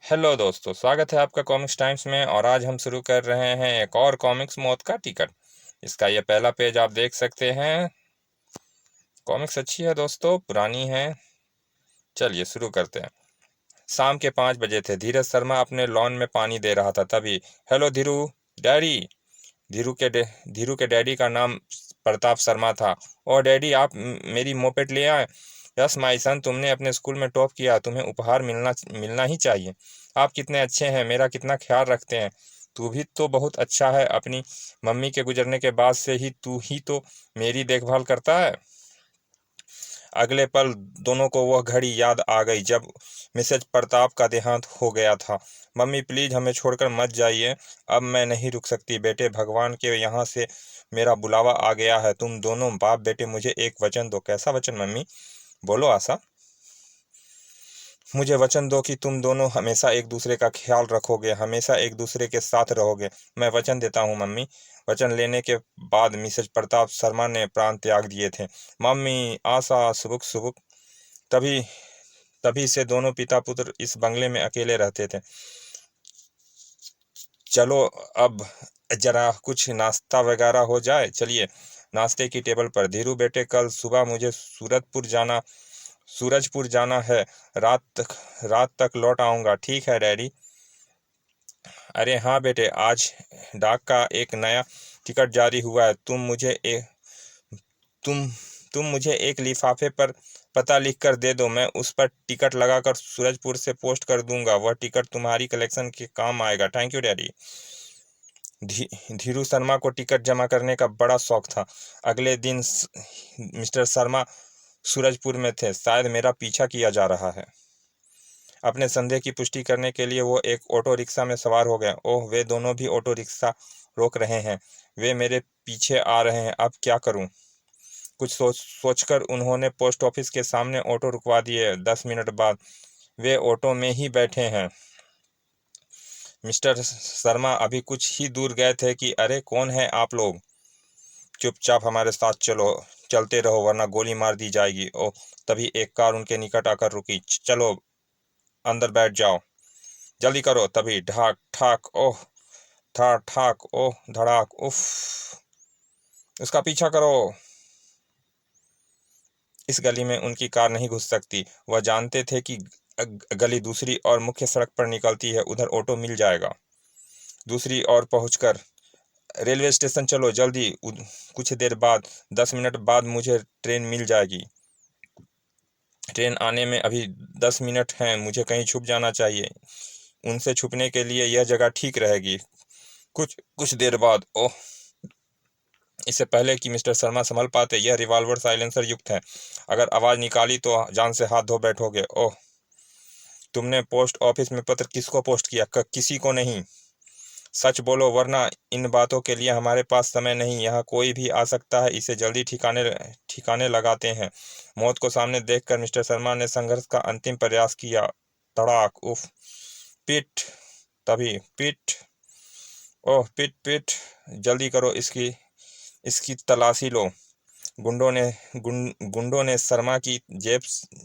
Hello दोस्तों, स्वागत है आपका कॉमिक्स टाइम्स में। और आज हम शुरू कर रहे हैं एक और कॉमिक्स मौत का टिकट। इसका ये पहला पेज आप देख सकते हैं। कॉमिक्स अच्छी है दोस्तों, पुरानी है। चलिए शुरू करते हैं। शाम के 5 बजे थे। धीरज शर्मा अपने लॉन में पानी दे रहा था, तभी हेलो धीरू, डैडी। धीरू के डैडी का नाम प्रताप शर्मा था। और डैडी, आप मेरी मोपेड ले आए। यस माई सन, तुमने अपने स्कूल में टॉप किया, तुम्हें उपहार मिलना मिलना ही चाहिए। आप कितने अच्छे हैं, मेरा कितना ख्याल रखते हैं। तू भी तो बहुत अच्छा है। अपनी मम्मी के गुजरने के बाद से ही तू ही तो मेरी देखभाल करता है। अगले पल दोनों को वह घड़ी याद आ गई जब मिसेज प्रताप का देहांत हो गया था। मम्मी प्लीज हमें छोड़कर मत जाइए, अब मैं नहीं रुक सकती। बेटे, भगवान के यहाँ से मेरा बुलावा आ गया है। तुम दोनों बाप बेटे मुझे एक वचन दो। कैसा वचन मम्मी? बोलो आशा। मुझे वचन दो कि तुम दोनों हमेशा एक दूसरे का ख्याल रखोगे, हमेशा एक दूसरे के साथ रहोगे। मैं वचन देता हूँ मम्मी। वचन लेने के बाद मिसेज प्रताप शर्मा ने प्राण त्याग दिए थे। मम्मी, आशा, सुबुक सुबुक। तभी तभी से दोनों पिता पुत्र इस बंगले में अकेले रहते थे। चलो अब जरा कुछ नाश्ता वगैरह हो जाए। चलिए नाश्ते की टेबल पर। धीरू बेटे, कल सुबह मुझे सूरजपुर जाना है। रात तक लौट आऊँगा। ठीक है डैडी। अरे हाँ बेटे, आज डाक का एक नया टिकट जारी हुआ है। तुम तुम मुझे एक लिफाफे पर पता लिख कर दे दो। मैं उस पर टिकट लगाकर सूरजपुर से पोस्ट कर दूंगा। वह टिकट तुम्हारी कलेक्शन के काम आएगा। Thank you daddy. Dhiru Sharma को टिकट जमा करने का बड़ा शौक था। अगले दिन मिस्टर शर्मा सूरजपुर में थे। शायद मेरा पीछा किया जा रहा है। अपने संदेह की पुष्टि करने के लिए वो एक ऑटो रिक्शा में सवार हो गए। ओह, वे दोनों भी ऑटो रिक्शा रोक रहे हैं। वे मेरे पीछे आ रहे हैं। अब क्या करूं? कुछ सोचकर उन्होंने पोस्ट ऑफिस के सामने ऑटो रुकवा दिए। 10 मिनट बाद वे ऑटो में ही बैठे हैं। मिस्टर शर्मा अभी कुछ ही दूर गए थे कि अरे कौन है आप लोग? चुपचाप हमारे साथ चलते रहो वरना गोली मार दी जाएगी। ओह, तभी एक कार उनके निकट आकर रुकी। चलो अंदर बैठ जाओ, जल्दी करो। तभी ढाक ठाक, ओह ठाक ठाक, ओह धड़ाक, उफ। उसका पीछा करो। इस गली में उनकी कार नहीं घुस सकती। वह जानते थे कि गली दूसरी और मुख्य सड़क पर निकलती है, उधर ऑटो मिल जाएगा। दूसरी ओर पहुंचकर रेलवे स्टेशन चलो जल्दी। कुछ देर बाद, 10 मिनट बाद मुझे ट्रेन मिल जाएगी। ट्रेन आने में अभी 10 मिनट हैं। मुझे कहीं छुप जाना चाहिए। उनसे छुपने के लिए यह जगह ठीक रहेगी। कुछ देर बाद, ओह, इससे पहले कि मिस्टर शर्मा संभल पाते, यह रिवॉल्वर साइलेंसर युक्त है। अगर आवाज निकाली तो जान से हाथ धो बैठोगे। ओह, तुमने पोस्ट ऑफिस में पत्र किसको पोस्ट किया? किसी को नहीं। सच बोलो वरना इन बातों के लिए हमारे पास समय नहीं। यहाँ कोई भी आ सकता है। इसे जल्दी ठिकाने ठिकाने लगाते हैं। मौत को सामने देखकर मिस्टर शर्मा ने संघर्ष का अंतिम प्रयास किया। तड़ाक, उफ। पीठ। तभी पीठ। ओह पीठ पीठ। जल्दी करो, इसकी तलाशी लो। गुंडों ने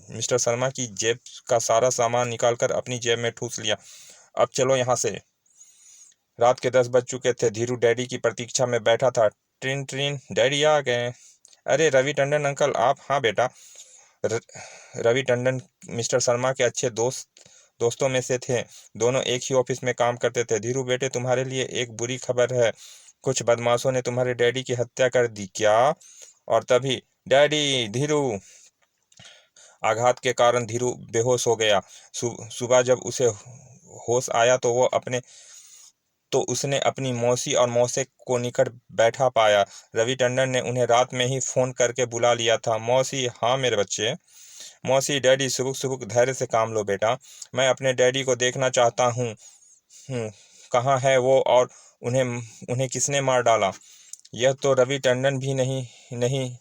मिस्टर शर्मा की जेब का सारा सामान निकालकर अपनी जेब में ठूस लिया। अब चलो यहाँ से। रात के 10 बज चुके थे। धीरू डैडी की प्रतीक्षा में बैठा था। ट्रिन ट्रिन, डैडी आ गए। अरे रवि टंडन अंकल, आप? हाँ बेटा। रवि टंडन मिस्टर शर्मा के अच्छे दोस्तों में से थे। दोनों एक ही ऑफिस में काम करते थे। धीरू बेटे, तुम्हारे लिए एक बुरी खबर है। कुछ बदमाशों ने तुम्हारे डैडी की हत्या कर दी। क्या? और तभी डैडी, धीरू। आघात के कारण धीरू बेहोश हो गया। सुबह जब उसे होश आया तो उसने अपनी मौसी और मौसे को निकट बैठा पाया। रवि टंडन ने उन्हें रात में ही फोन करके बुला लिया था। मौसी, हाँ मेरे बच्चे। मौसी, डैडी, सुबह सुबह धैर्य से काम लो बेटा। मैं अपने डैडी को देखना चाहता हूँ। कहाँ है वो? और उन्हें उन्हें किसने मार डाला? यह तो रवि टंडन भी नहीं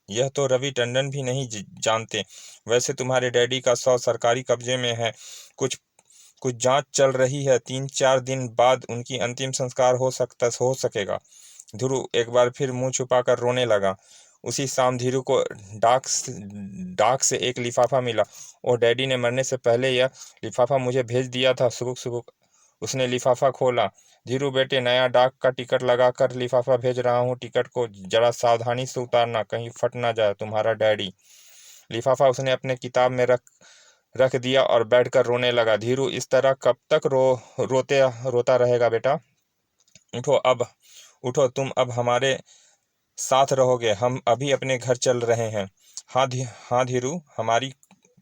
यह तो रवि टंडन भी नहीं जानते। वैसे तुम्हारे डैडी का शव सरकारी कब्जे में है। कुछ कुछ जांच चल रही है। 3-4 दिन बाद उनकी अंतिम संस्कार हो सकेगा। ध्रुव एक बार फिर मुंह छुपाकर रोने लगा। उसी शाम धीरू को डाक से एक लिफाफा मिला। और डैडी ने मरने से पहले यह लिफाफा मुझे भेज दिया था। सुबुक सुबुक उसने लिफाफा खोला। धीरू बेटे, नया डाक का टिकट लगा कर लिफाफा भेज रहा हूँ। टिकट को जरा सावधानी से उतारना, कहीं फट ना जाए। तुम्हारा डैडी। लिफाफा उसने अपने किताब में रख दिया और बैठकर रोने लगा। धीरू, इस तरह कब तक रोता रहेगा बेटा? उठो अब, उठो, तुम अब हमारे साथ रहोगे। हम अभी अपने घर चल रहे हैं। हाँ धीरू, हमारी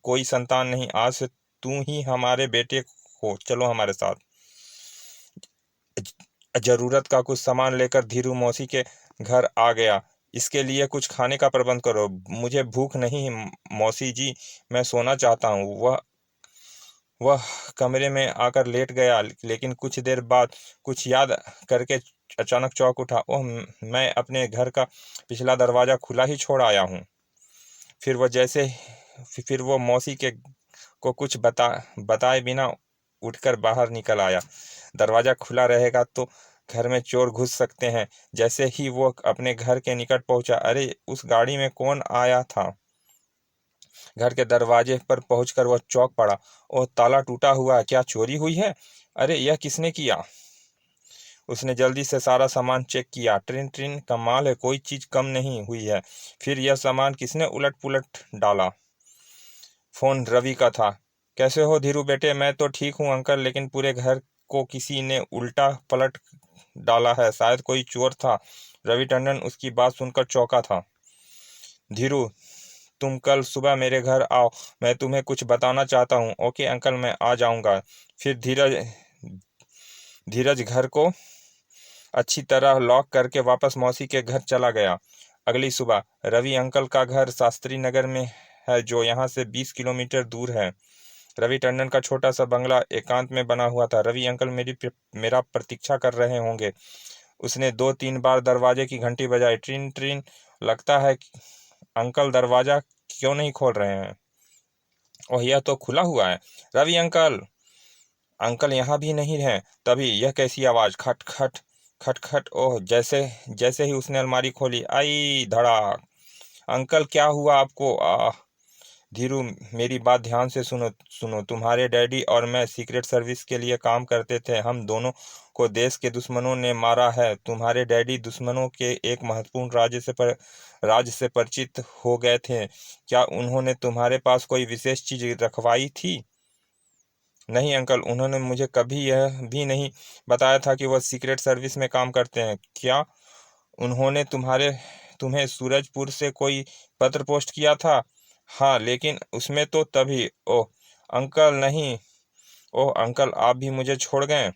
कोई संतान नहीं, आज से तू ही हमारे बेटे हो। चलो हमारे साथ। जरूरत का कुछ सामान लेकर धीरू मौसी के घर आ गया। इसके लिए कुछ खाने का प्रबंध करो। मुझे भूख नहीं मौसी जी, मैं सोना चाहता हूँ। वह कमरे में आकर लेट गया, लेकिन कुछ देर बाद कुछ याद करके अचानक चौंक उठा। ओह, मैं अपने घर का पिछला दरवाज़ा खुला ही छोड़ आया हूँ। फिर वो मौसी को कुछ बताए बिना उठकर बाहर निकल आया। दरवाज़ा खुला रहेगा तो घर में चोर घुस सकते हैं। जैसे ही वो अपने घर के निकट पहुंचा, अरे उस गाड़ी में कौन आया था? घर के दरवाजे पर पहुंचकर वह चौंक पड़ा। ओह, ताला टूटा हुआ है। क्या चोरी हुई है? अरे यह किसने किया? उसने जल्दी से सारा सामान चेक किया। ट्रिन ट्रिन, कमाल है, कोई चीज कम नहीं हुई है। फिर यह सामान किसने उलट पुलट डाला? फोन रवि का था। कैसे हो धीरू बेटे? मैं तो ठीक हूँ अंकल, लेकिन पूरे घर को किसी ने उल्टा पलट डाला है। शायद कोई चोर था। रवि टंडन उसकी बात सुनकर चौंका था। धीरू, तुम कल सुबह मेरे घर आओ, मैं तुम्हें कुछ बताना चाहता हूँ। ओके अंकल, मैं आ जाऊँगा। फिर धीरज घर को अच्छी तरह लॉक करके वापस मौसी के घर चला गया। अगली सुबह रवि अंकल का घर शास्त्री नगर में है, जो यहाँ से 20 किलोमीटर दूर है। रवि टंडन का छोटा सा बंगला एकांत में बना हुआ था। रवि अंकल मेरा प्रतीक्षा कर रहे होंगे। उसने 2-3 बार दरवाजे की घंटी बजाई। ट्रिन ट्रिन। लगता है कि अंकल दरवाजा क्यों नहीं खोल रहे हैं? ओह, यह तो खुला हुआ है। रवि अंकल। अंकल यहाँ भी नहीं है। तभी यह कैसी आवाज़? खट खट खट खट। ओह, जैसे जैसे ही उसने अलमारी खोली, आई धड़ाक। अंकल, क्या हुआ आपको? धीरू, मेरी बात ध्यान से सुनो सुनो। तुम्हारे डैडी और मैं सीक्रेट सर्विस के लिए काम करते थे। हम दोनों को देश के दुश्मनों ने मारा है। तुम्हारे डैडी दुश्मनों के एक महत्वपूर्ण राज्य से परिचित हो गए थे। क्या उन्होंने तुम्हारे पास कोई विशेष चीज रखवाई थी? नहीं अंकल, उन्होंने मुझे कभी यह भी नहीं बताया था कि वह सीक्रेट सर्विस में काम करते हैं। क्या उन्होंने तुम्हें सूरजपुर से कोई पत्र पोस्ट किया था? हाँ, लेकिन उसमें तो तभी। ओह अंकल, नहीं। ओह अंकल, आप भी मुझे छोड़ गए?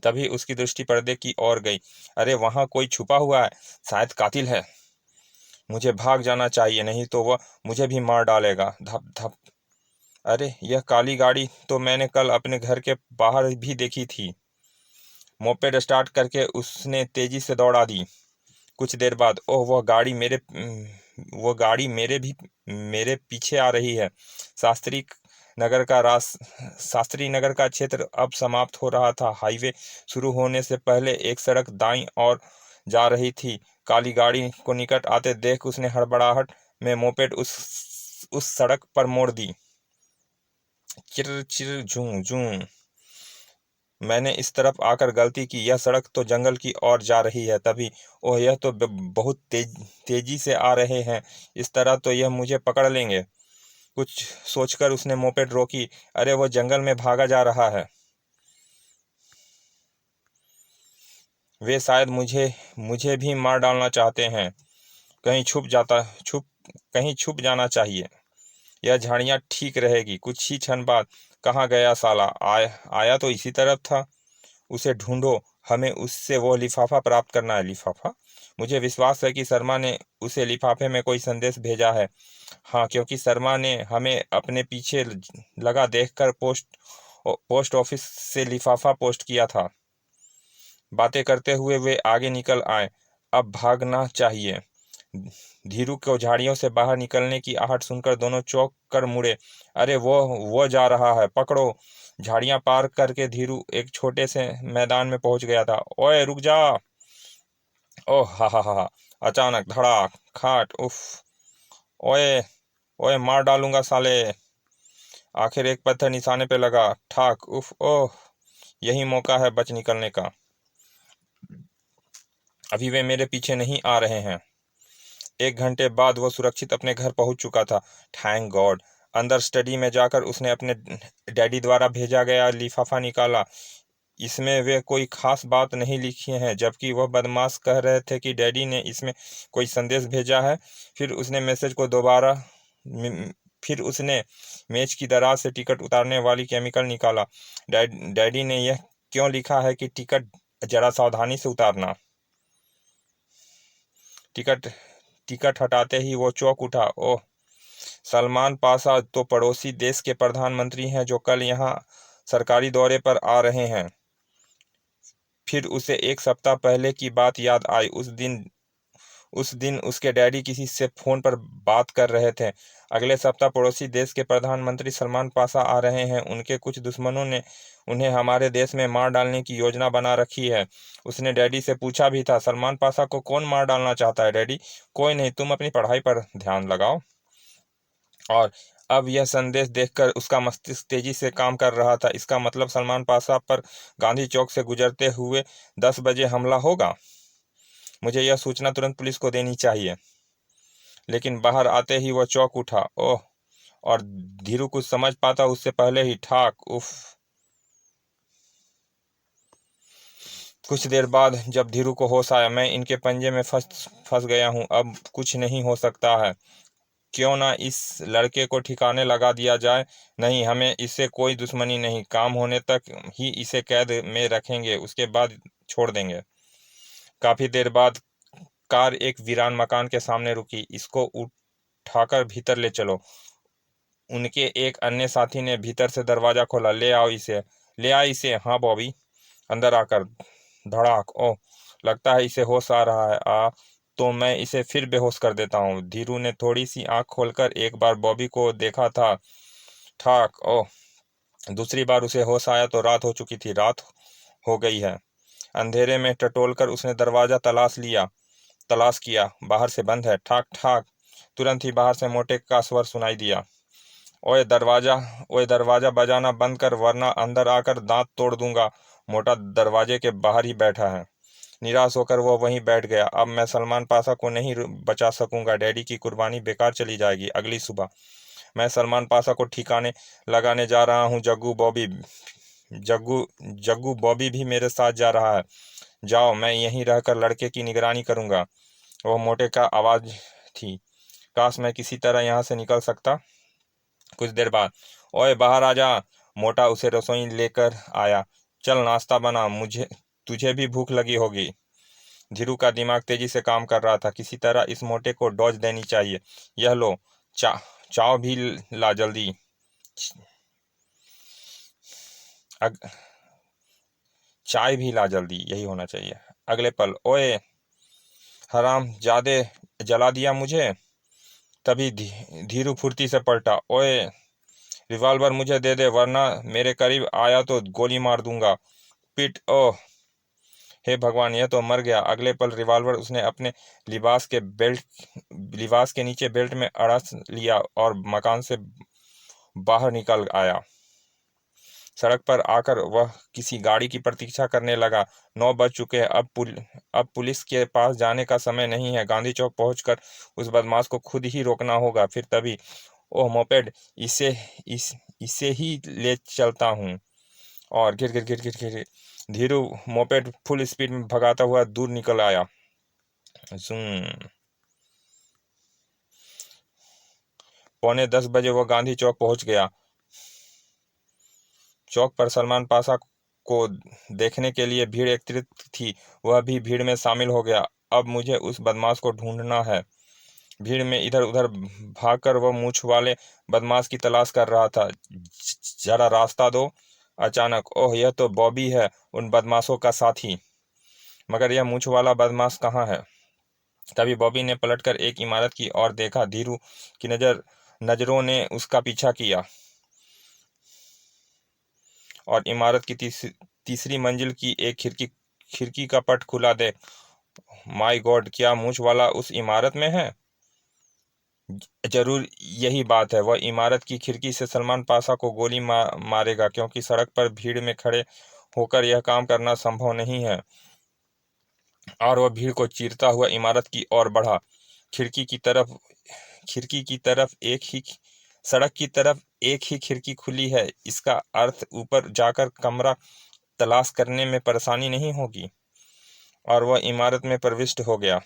तभी उसकी दृष्टि पर्दे की ओर गई। अरे वहाँ कोई छुपा हुआ है, शायद कातिल है। मुझे भाग जाना चाहिए, नहीं तो वह मुझे भी मार डालेगा। धप धप। अरे यह काली गाड़ी तो मैंने कल अपने घर के बाहर भी देखी थी। मोपेड स्टार्ट करके उसने तेजी से दौड़ा दी। कुछ देर बाद, ओह, वो गाड़ी मेरे पीछे आ रही है। शास्त्री नगर का शास्त्री नगर का क्षेत्र अब समाप्त हो रहा था। हाईवे शुरू होने से पहले एक सड़क दाईं ओर जा रही थी। काली गाड़ी को निकट आते देख उसने हड़बड़ाहट में मोपेड उस सड़क पर मोड़ दी। चिर चिर झूं झूं। मैंने इस तरफ आकर गलती की। यह सड़क तो जंगल की ओर जा रही है। तभी, ओह, यह तो बहुत तेजी से आ रहे हैं। इस तरह तो यह मुझे पकड़ लेंगे। कुछ सोचकर उसने मोपेड रोकी। अरे वो जंगल में भागा जा रहा है। वे शायद मुझे भी मार डालना चाहते हैं। छुप कहीं छुप जाना चाहिए। यह झाड़ियाँ ठीक रहेगी। कुछ ही क्षण बाद, कहाँ गया साला? आया तो इसी तरफ था। उसे ढूंढो, हमें उससे वो लिफाफा प्राप्त करना है। लिफाफा? मुझे विश्वास है कि शर्मा ने उसे लिफाफे में कोई संदेश भेजा है। हाँ, क्योंकि शर्मा ने हमें अपने पीछे लगा देखकर पोस्ट ऑफिस से लिफाफा पोस्ट किया था। बातें करते हुए वे आगे निकल आए। अब भागना चाहिए। धीरू को झाड़ियों से बाहर निकलने की आहट सुनकर दोनों चौंक कर मुड़े। अरे वो जा रहा है, पकड़ो। झाड़ियां पार करके धीरू एक छोटे से मैदान में पहुंच गया था। ओए रुक जा। ओह हा हा हा हा। अचानक धड़ाक खाट। उफ, ओए ओए, मार डालूंगा साले। आखिर एक पत्थर निशाने पे लगा। ठाक। उफ, ओह, यही मौका है बच निकलने का। अभी वे मेरे पीछे नहीं आ रहे हैं। 1 घंटे बाद वो सुरक्षित अपने घर पहुंच चुका था। Thank God. अंदर स्टडी में जाकर उसने अपने डैडी द्वारा भेजा गया लिफाफा निकाला। इसमें वे कोई खास बात नहीं लिखी है, जबकि वह बदमाश कह रहे थे कि डैडी ने इसमें कोई संदेश भेजा है। फिर उसने मैसेज को दोबारा फिर उसने मेज की दराज से टिकट उतारने वाली केमिकल निकाला। डैडी ने यह क्यों लिखा है कि टिकट जरा सावधानी से उतारना। टिकट टिकट हटाते ही वो चौंक उठा। ओह, सलमान पाशा तो पड़ोसी देश के प्रधानमंत्री हैं जो कल यहाँ सरकारी दौरे पर आ रहे हैं। फिर उसे 1 सप्ताह पहले की बात याद आई। उस दिन उसके डैडी किसी से फोन पर बात कर रहे थे। अगले सप्ताह पड़ोसी देश के प्रधानमंत्री सलमान पाशा आ रहे हैं। उनके कुछ दुश्मनों ने उन्हें हमारे देश में मार डालने की योजना बना रखी है। उसने डैडी से पूछा भी था, सलमान पाशा को कौन मार डालना चाहता है डैडी? कोई नहीं, तुम अपनी पढ़ाई पर ध्यान लगाओ। और अब यह संदेश देखकर उसका मस्तिष्क तेजी से काम कर रहा था। इसका मतलब सलमान पाशा पर गांधी चौक से गुजरते हुए 10 बजे हमला होगा। मुझे यह सूचना तुरंत पुलिस को देनी चाहिए। लेकिन बाहर आते ही वह चौंक उठा। ओह, और धीरू कुछ समझ पाता उससे पहले ही। ठाक। उफ। कुछ देर बाद जब धीरू को होश आया, मैं इनके पंजे में फंस गया हूँ। अब कुछ नहीं हो सकता है। क्यों ना इस लड़के को ठिकाने लगा दिया जाए। नहीं, हमें इससे कोई दुश्मनी नहीं। काम होने तक ही इसे कैद में रखेंगे, उसके बाद छोड़ देंगे। काफी देर बाद कार एक वीरान मकान के सामने रुकी। इसको उठाकर भीतर ले चलो। उनके एक अन्य साथी ने भीतर से दरवाजा खोला। ले आओ इसे। ले आ इसे। हाँ बॉबी। अंदर आकर धड़ाक। ओह, लगता है इसे होश आ रहा है। तो मैं इसे फिर बेहोश कर देता हूँ। धीरू ने थोड़ी सी आंख खोलकर एक बार बॉबी को देखा था। ठाक। ओह, दूसरी बार उसे होश आया तो रात हो चुकी थी। रात हो गई है। अंधेरे में टटोलकर उसने दरवाजा तलाश किया। बाहर से बंद है। ठाक ठाक। तुरंत ही बाहर से मोटे का स्वर सुनाई दिया। ओए दरवाजा बजाना बंद कर, वरना अंदर आकर दांत तोड़ दूंगा। मोटा दरवाजे के बाहर ही बैठा है। निराश होकर वो वहीं बैठ गया। अब मैं सलमान पाशा को नहीं बचा सकूंगा। डैडी की कुर्बानी बेकार चली जाएगी। अगली सुबह मैं सलमान पाशा को ठिकाने लगाने जा रहा हूँ। जग्गू बॉबी भी मेरे साथ जा रहा है। जाओ, मैं यहीं रहकर लड़के की निगरानी करूंगा। वह मोटे का आवाज थी। काश मैं किसी तरह यहाँ से निकल सकता। कुछ देर बाद, ओए बाहर आ जा। मोटा उसे रसोई लेकर आया। चल नाश्ता बना, मुझे तुझे भी भूख लगी होगी। धीरू का दिमाग तेजी से काम कर रहा था। किसी तरह इस मोटे को डॉज देनी चाहिए। यह लो, चा चाव भी ला जल्दी। अग, चाय भी ला जल्दी, यही होना चाहिए। अगले पल, ओए हराम जादे, जला दिया मुझे। तभी धीरू फुर्ती से पलटा। ओए, रिवॉल्वर मुझे दे दे, वरना मेरे करीब आया तो गोली मार दूंगा। पिट। ओह, हे भगवान, यह तो मर गया। अगले पल रिवॉल्वर उसने अपने लिबास के नीचे बेल्ट में अड़स लिया और मकान से बाहर निकल आया। सड़क पर आकर वह किसी गाड़ी की प्रतीक्षा करने लगा। 9 बज चुके हैं। अब पुलिस के पास जाने का समय नहीं है। गांधी चौक पहुंचकर उस बदमाश को खुद ही रोकना होगा। फिर तभी, ओह मोपेड, इसे ही ले चलता हूँ। और गिर गिर गिर गिर गिर धीरू मोपेड फुल स्पीड में भगाता हुआ दूर निकल आया। पौने 10 बजे वह गांधी चौक पहुंच गया। चौक पर सलमान पाशा को देखने के लिए भीड़ एकत्रित थी। वह भी भीड़ में शामिल हो गया। अब मुझे उस बदमाश को ढूंढना है। भीड़ में इधर उधर भागकर वह मूंछ वाले बदमाश की तलाश कर रहा था। जरा रास्ता दो। अचानक, ओह, यह तो बॉबी है, उन बदमाशों का साथी। मगर यह मूंछ वाला बदमाश कहाँ है? तभी बॉबी ने पलटकर एक इमारत की ओर देखा। धीरू की नजरों ने उसका पीछा किया और इमारत की तीसरी मंजिल की एक खिड़की का पट खुला माय गॉड, क्या मूंछ वाला उस इमारत में है? जरूर यही बात है। वह इमारत की खिड़की से सलमान पाशा को गोली मारेगा, क्योंकि सड़क पर भीड़ में खड़े होकर यह काम करना संभव नहीं है। और वह भीड़ को चीरता हुआ इमारत की ओर बढ़ा। खिड़की की तरफ एक ही सड़क की तरफ एक ही खिड़की खुली है। इसका अर्थ ऊपर जाकर कमरा तलाश करने में परेशानी नहीं होगी। और वह इमारत में प्रविष्ट हो गया।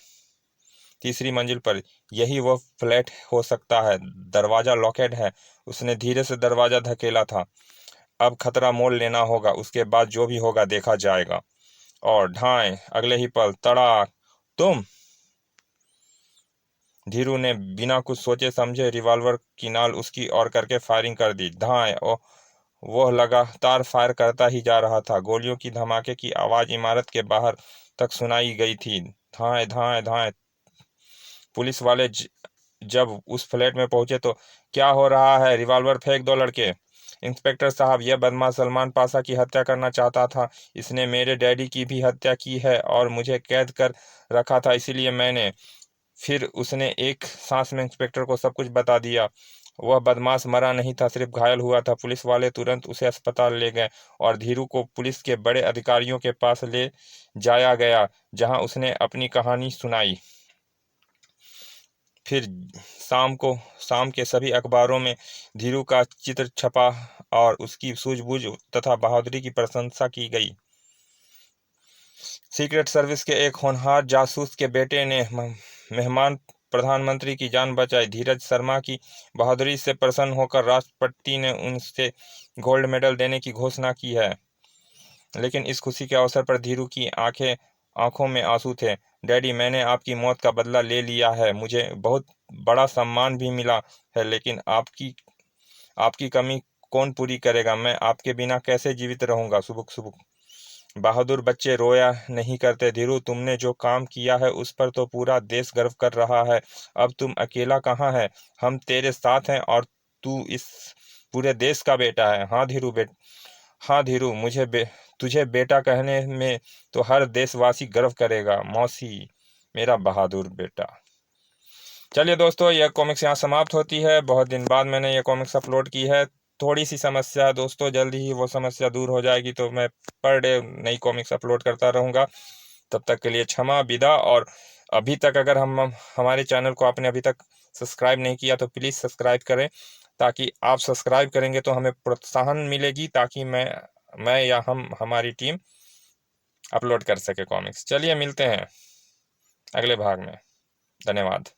तीसरी मंजिल पर। यही वह फ्लैट हो सकता है। दरवाजा लॉकेड है। उसने धीरे से दरवाजा धकेला था। अब खतरा मोल लेना होगा, उसके बाद जो भी होगा देखा जाएगा। और ढाई, अगले ही पल तड़ाक, तुम। धीरू ने बिना कुछ सोचे समझे रिवॉल्वर की नाल उसकी ओर करके फायरिंग कर दी। धाए। वह लगातार फायर करता ही जा रहा था। गोलियों की धमाके की आवाज इमारत के बाहर तक सुनाई गई थी। धाए धाए धाए। पुलिस वाले जब उस फ्लैट में पहुंचे तो, क्या हो रहा है? रिवॉल्वर फेंक दो लड़के। इंस्पेक्टर साहब, यह बदमाश सलमान पाशा की हत्या करना चाहता था। इसने मेरे डैडी की भी हत्या की है और मुझे कैद कर रखा था, इसीलिए मैंने। फिर उसने एक सांस में इंस्पेक्टर को सब कुछ बता दिया। वह बदमाश मरा नहीं था, सिर्फ घायल हुआ था। पुलिस वाले तुरंत उसे अस्पताल ले गए और धीरू को पुलिस के बड़े अधिकारियों के पास ले जाया गया, जहां उसने अपनी कहानी सुनाई। फिर शाम के सभी अखबारों में धीरू का चित्र छपा और उसकी सूझबूझ तथा बहादुरी की प्रशंसा की गई। सीक्रेट सर्विस के एक होनहार जासूस के बेटे ने मेहमान प्रधानमंत्री की जान बचाई। धीरज शर्मा की बहादुरी से प्रसन्न होकर राष्ट्रपति ने उनसे गोल्ड मेडल देने की घोषणा की है। लेकिन इस खुशी के अवसर पर धीरू की आंखों में आंसू थे। डैडी, मैंने आपकी मौत का बदला ले लिया है। मुझे बहुत बड़ा सम्मान भी मिला है, लेकिन आपकी कमी कौन पूरी करेगा? मैं आपके बिना कैसे जीवित रहूंगा? सुबुक सुबुक। बहादुर बच्चे रोया नहीं करते धीरू। तुमने जो काम किया है उस पर तो पूरा देश गर्व कर रहा है। अब तुम अकेला कहाँ है? हम तेरे साथ हैं और तू इस पूरे देश का बेटा है। हाँ धीरू, तुझे बेटा कहने में तो हर देशवासी गर्व करेगा। मौसी, मेरा बहादुर बेटा। चलिए दोस्तों, यह कॉमिक्स यहाँ समाप्त होती है। बहुत दिन बाद मैंने यह कॉमिक्स अपलोड की है। थोड़ी सी समस्या है दोस्तों, जल्दी ही वो समस्या दूर हो जाएगी तो मैं पर डे नई कॉमिक्स अपलोड करता रहूँगा। तब तक के लिए क्षमा विदा। और अभी तक अगर हमारे चैनल को आपने अभी तक सब्सक्राइब नहीं किया तो प्लीज़ सब्सक्राइब करें, ताकि आप सब्सक्राइब करेंगे तो हमें प्रोत्साहन मिलेगी, ताकि मैं या हमारी टीम अपलोड कर सके कॉमिक्स। चलिए मिलते हैं अगले भाग में। धन्यवाद।